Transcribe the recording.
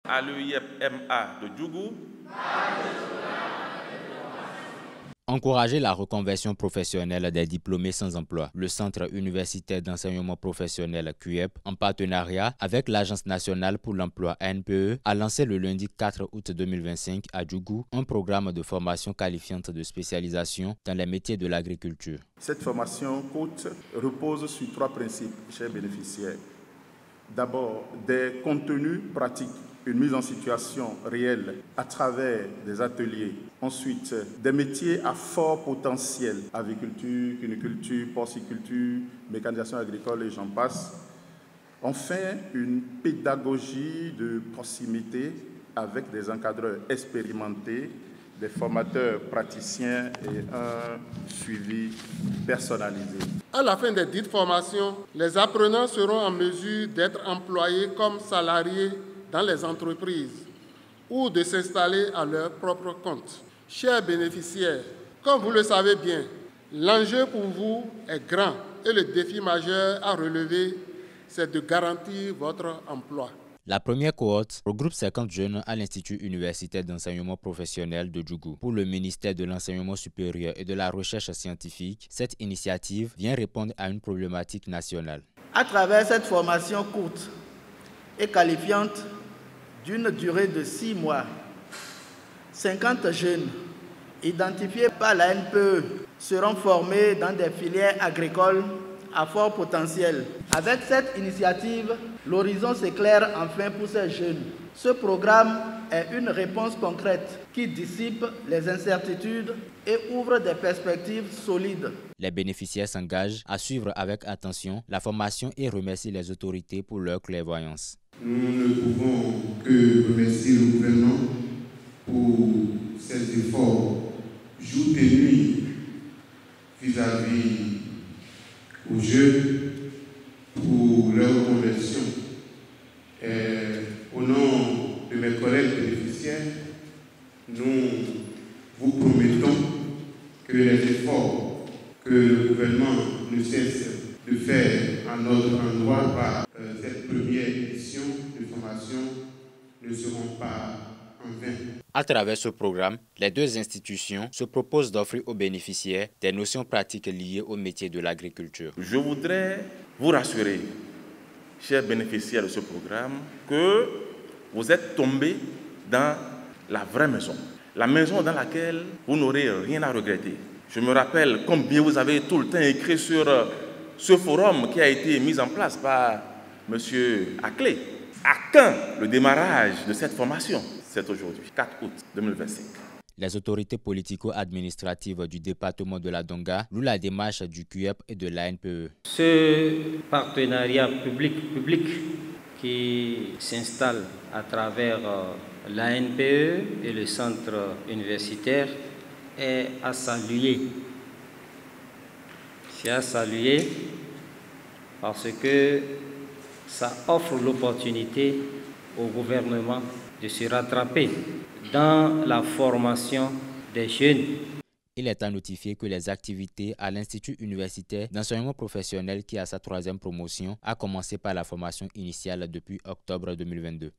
à l'EIFMA de Djougou. Encourager la reconversion professionnelle des diplômés sans emploi. Le Centre universitaire d'enseignement professionnel CUEP, en partenariat avec l'Agence nationale pour l'emploi ANPE, a lancé le lundi 4 août 2025 à Djougou un programme de formation qualifiante de spécialisation dans les métiers de l'agriculture. Cette formation courte repose sur 3 principes, chers bénéficiaires. D'abord, des contenus pratiques, une mise en situation réelle à travers des ateliers. Ensuite, des métiers à fort potentiel, aviculture, cuniculture, porciculture, mécanisation agricole et j'en passe. Enfin, une pédagogie de proximité avec des encadreurs expérimentés, des formateurs praticiens et un suivi personnalisé. À la fin des dites formations, les apprenants seront en mesure d'être employés comme salariés dans les entreprises ou de s'installer à leur propre compte. Chers bénéficiaires, comme vous le savez bien, l'enjeu pour vous est grand et le défi majeur à relever, c'est de garantir votre emploi. La première cohorte regroupe 50 jeunes à l'Institut universitaire d'enseignement professionnel de Djougou. Pour le ministère de l'Enseignement supérieur et de la Recherche scientifique, cette initiative vient répondre à une problématique nationale. À travers cette formation courte et qualifiante d'une durée de 6 mois, 50 jeunes identifiés par la NPE seront formés dans des filières agricoles à fort potentiel. Avec cette initiative, l'horizon s'éclaire enfin pour ces jeunes. Ce programme est une réponse concrète qui dissipe les incertitudes et ouvre des perspectives solides. Les bénéficiaires s'engagent à suivre avec attention la formation et remercient les autorités pour leur clairvoyance. Nous ne pouvons que remercier le gouvernement pour ses efforts jour et nuit vis-à-vis aux jeunes pour leur conversion. Au nom de mes collègues bénéficiaires, nous vous promettons que les efforts que le gouvernement ne cesse de faire à notre endroit par cette première édition de formation ne seront pas en vain. À travers ce programme, les 2 institutions se proposent d'offrir aux bénéficiaires des notions pratiques liées au métier de l'agriculture. Je voudrais vous rassurer, chers bénéficiaires de ce programme, que vous êtes tombés dans la vraie maison. La maison dans laquelle vous n'aurez rien à regretter. Je me rappelle combien vous avez tout le temps écrit sur ce forum qui a été mis en place par M. Aclé. À quand le démarrage de cette formation? C'est aujourd'hui, 4 août 2025. Les autorités politico-administratives du département de la Donga louent la démarche du CUEP et de l'ANPE. Ce partenariat public-public qui s'installe à travers l'ANPE et le centre universitaire est à saluer. C'est à saluer parce que ça offre l'opportunité au gouvernement de se rattraper dans la formation des jeunes. Il est à notifier que les activités à l'Institut universitaire d'enseignement professionnel qui a sa 3e promotion a commencé par la formation initiale depuis octobre 2022.